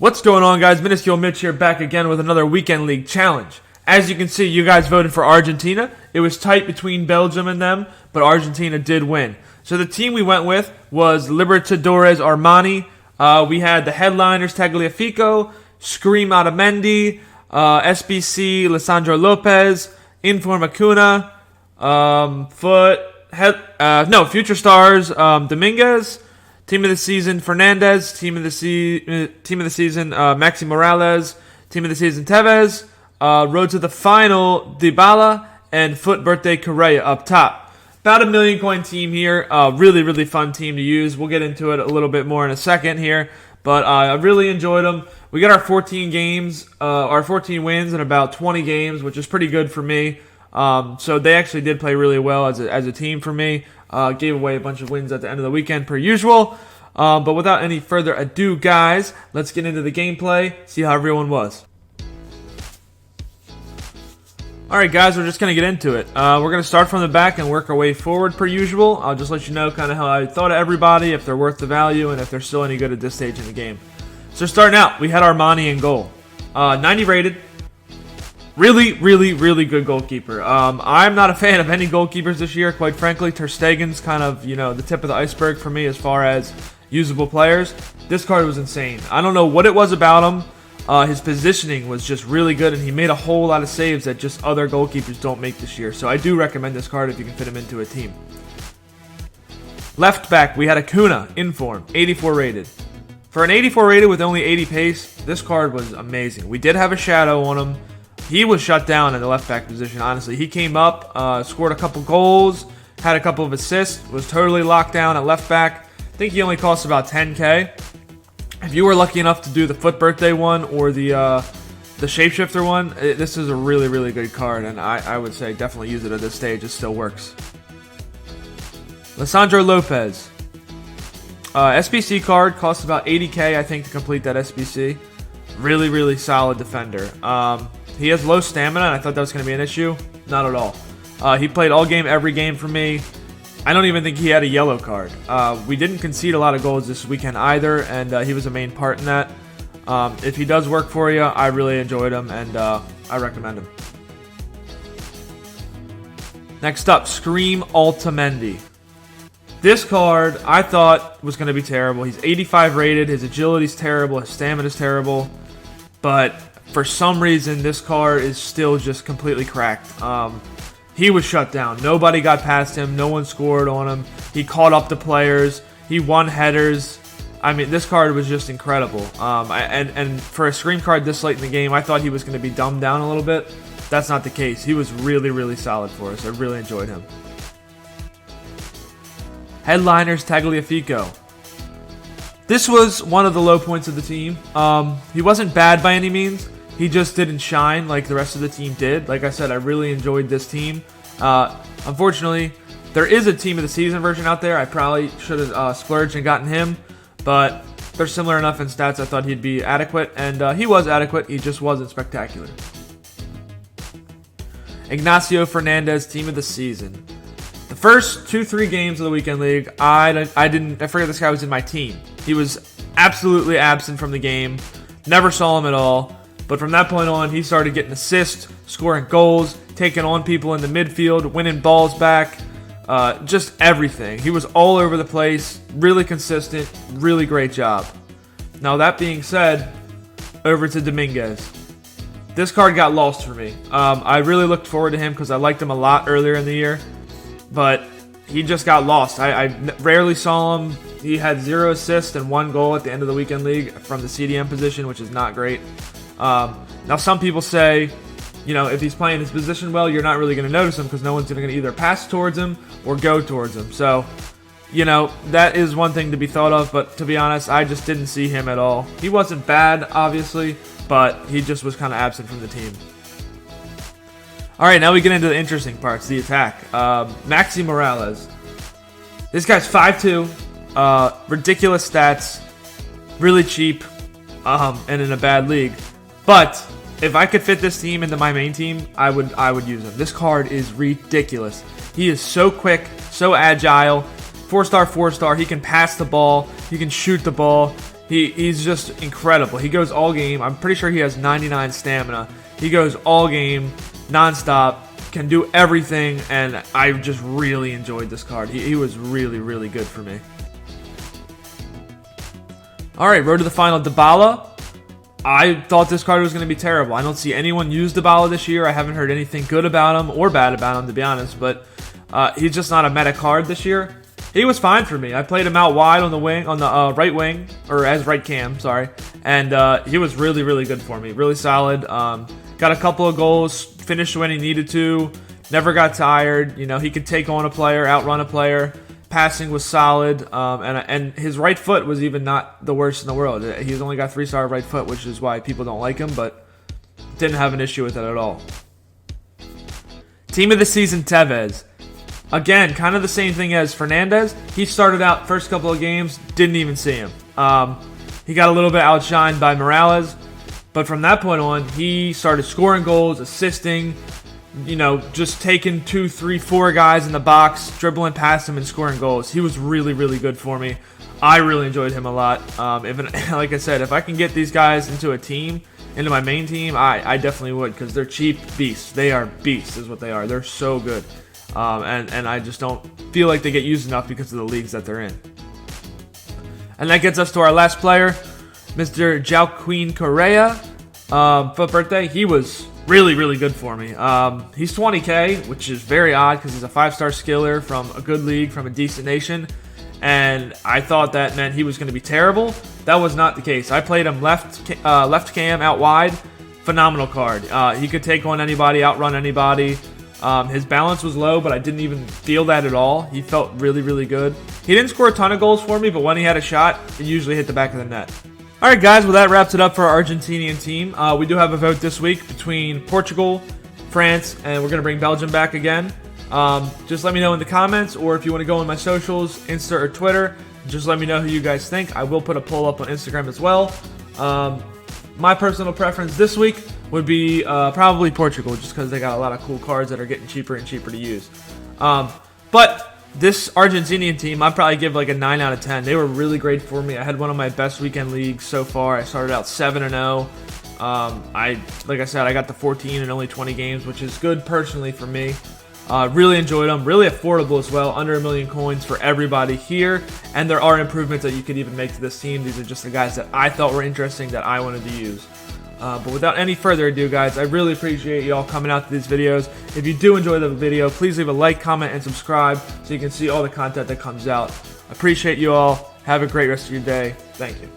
What's going on, guys? Minuscule Mitch here, back again with another Weekend League challenge. As you can see, you guys voted for Argentina. It was tight between Belgium and them, but Argentina did win. So the team we went with was Libertadores Armani. We had the headliners Tagliafico, Scream Otamendi, SBC Lisandro Lopez, Inform Acuna, Future Stars Dominguez. Team of the season, Fernandez. Team of the season, Maxi Morales. Team of the season, Tevez. Road to the final, Dybala. And Foot Birthday Correa up top. About a million coin team here. Really, really fun team to use. We'll get into it a little bit more in a second here. But I really enjoyed them. We got our 14 games, our 14 wins in about 20 games, which is pretty good for me. So they actually did play really well as a team for me. Gave away a bunch of wins at the end of the weekend per usual. But without any further ado, guys, let's get into the gameplay, see how everyone was. Alright, guys, we're just going to get into it. We're going to start from the back and work our way forward per usual. I'll just let you know kind of how I thought of everybody, if they're worth the value, and if they're still any good at this stage in the game. So starting out, we had Armani in goal. 90 rated. Really, really, really good goalkeeper. I'm not a fan of any goalkeepers this year, quite frankly. Ter Stegen's kind of, the tip of the iceberg for me as far as usable players. This card was insane. I don't know what it was about him. His positioning was just really good, and he made a whole lot of saves that just other goalkeepers don't make this year. So I do recommend this card if you can fit him into a team. Left back, we had Acuna, in form, 84 rated. For an 84 rated with only 80 pace, this card was amazing. We did have a shadow on him. He was shut down in the left back position, honestly. He came up, scored a couple goals, had a couple of assists, was totally locked down at left back. I think he only cost about 10k. If you were lucky enough to do the Foot Birthday one or the Shapeshifter one, this is a really, really good card, and I would say definitely use it at this stage. It still works. Lisandro Lopez. SBC card, costs about 80k, I think, to complete that SBC. Really, really solid defender. He has low stamina, and I thought that was going to be an issue. Not at all. He played all game, every game for me. I don't even think he had a yellow card. We didn't concede a lot of goals this weekend either, and he was a main part in that. If he does work for you, I really enjoyed him, and I recommend him. Next up, Scream Otamendi. This card, I thought, was going to be terrible. He's 85 rated. His agility's terrible. His stamina's terrible. But for some reason, this card is still just completely cracked. He was shut down. Nobody got past him. No one scored on him. He caught up to players. He won headers. I mean, this card was just incredible. And for a Scream card this late in the game, I thought he was going to be dumbed down a little bit. That's not the case. He was really, really solid for us. I really enjoyed him. Headliners Tagliafico. This was one of the low points of the team. He wasn't bad by any means. He just didn't shine like the rest of the team did. Like I said, I really enjoyed this team. Unfortunately, there is a team of the season version out there. I probably should have splurged and gotten him, but they're similar enough in stats. I thought he'd be adequate, and he was adequate. He just wasn't spectacular. Ignacio Fernandez, team of the season. The first 2-3 games of the Weekend League, I forget this guy was in my team. He was absolutely absent from the game. Never saw him at all. But from that point on, he started getting assists, scoring goals, taking on people in the midfield, winning balls back, just everything. He was all over the place, really consistent, really great job. Now that being said, over to Dominguez. This card got lost for me. I really looked forward to him because I liked him a lot earlier in the year, but he just got lost. I rarely saw him. He had 0 assists and 1 goal at the end of the Weekend League from the CDM position, which is not great. Now some people say, if he's playing his position well, you're not really going to notice him because no one's going to either pass towards him or go towards him. So, that is one thing to be thought of, but to be honest, I just didn't see him at all. He wasn't bad, obviously, but he just was kind of absent from the team. Alright, now we get into the interesting parts, the attack. Maxi Morales. This guy's 5'2", ridiculous stats, really cheap, and in a bad league. But if I could fit this team into my main team, I would use him. This card is ridiculous. He is so quick, so agile, 4-star, 4-star. He can pass the ball, he can shoot the ball. He's just incredible. He goes all game. I'm pretty sure he has 99 stamina. He goes all game, nonstop, can do everything, and I just really enjoyed this card. He was really, really good for me. Alright, road to the final, Dybala. I thought this card was going to be terrible. I don't see anyone use Dybala this year. I haven't heard anything good about him or bad about him, to be honest, but he's just not a meta card this year. He was fine for me. I played him out wide on the wing, on the right wing, or as right cam, sorry. And he was really, really good for me. Really solid. Got a couple of goals, finished when he needed to, never got tired. You know, he could take on a player, outrun a player. Passing was solid, and his right foot was even not the worst in the world. He's only got 3-star right foot, which is why people don't like him, but didn't have an issue with it at all. Team of the season, Tevez. Again, kind of the same thing as Fernandez. He started out first couple of games, didn't even see him. He got a little bit outshined by Morales, but from that point on, he started scoring goals, assisting, you know, just taking 2, 3, 4 guys in the box, dribbling past him and scoring goals. He was really, really good for me. I really enjoyed him a lot. Like I said, if I can get these guys into a team, into my main team, I definitely would, because they're cheap beasts. They are beasts is what they are. They're so good. And I just don't feel like they get used enough because of the leagues that they're in. And that gets us to our last player, Mr. Joaquin Correa. For birthday, he was really, really good for me. He's 20k, which is very odd because he's a 5-star skiller from a good league, from a decent nation. And I thought that meant he was going to be terrible. That was not the case. I played him left cam, out wide. Phenomenal card. He could take on anybody, outrun anybody. His balance was low, but I didn't even feel that at all. He felt really, really good. He didn't score a ton of goals for me, but when he had a shot, it usually hit the back of the net. Alright guys, well that wraps it up for our Argentinian team. We do have a vote this week between Portugal, France, and we're going to bring Belgium back again. Just let me know in the comments, or if you want to go on my socials, Insta or Twitter, just let me know who you guys think. I will put a poll up on Instagram as well. My personal preference this week would be probably Portugal, just because they got a lot of cool cards that are getting cheaper and cheaper to use. But this Argentinian team, I'd probably give like a 9 out of 10. They were really great for me. I had one of my best weekend leagues so far. I started out 7-0. Like I said, I got to 14 in only 20 games, which is good personally for me. Really enjoyed them. Really affordable as well. Under 1 million coins for everybody here. And there are improvements that you could even make to this team. These are just the guys that I thought were interesting that I wanted to use. But without any further ado, guys, I really appreciate you all coming out to these videos. If you do enjoy the video, please leave a like, comment, and subscribe so you can see all the content that comes out. I appreciate you all. Have a great rest of your day. Thank you.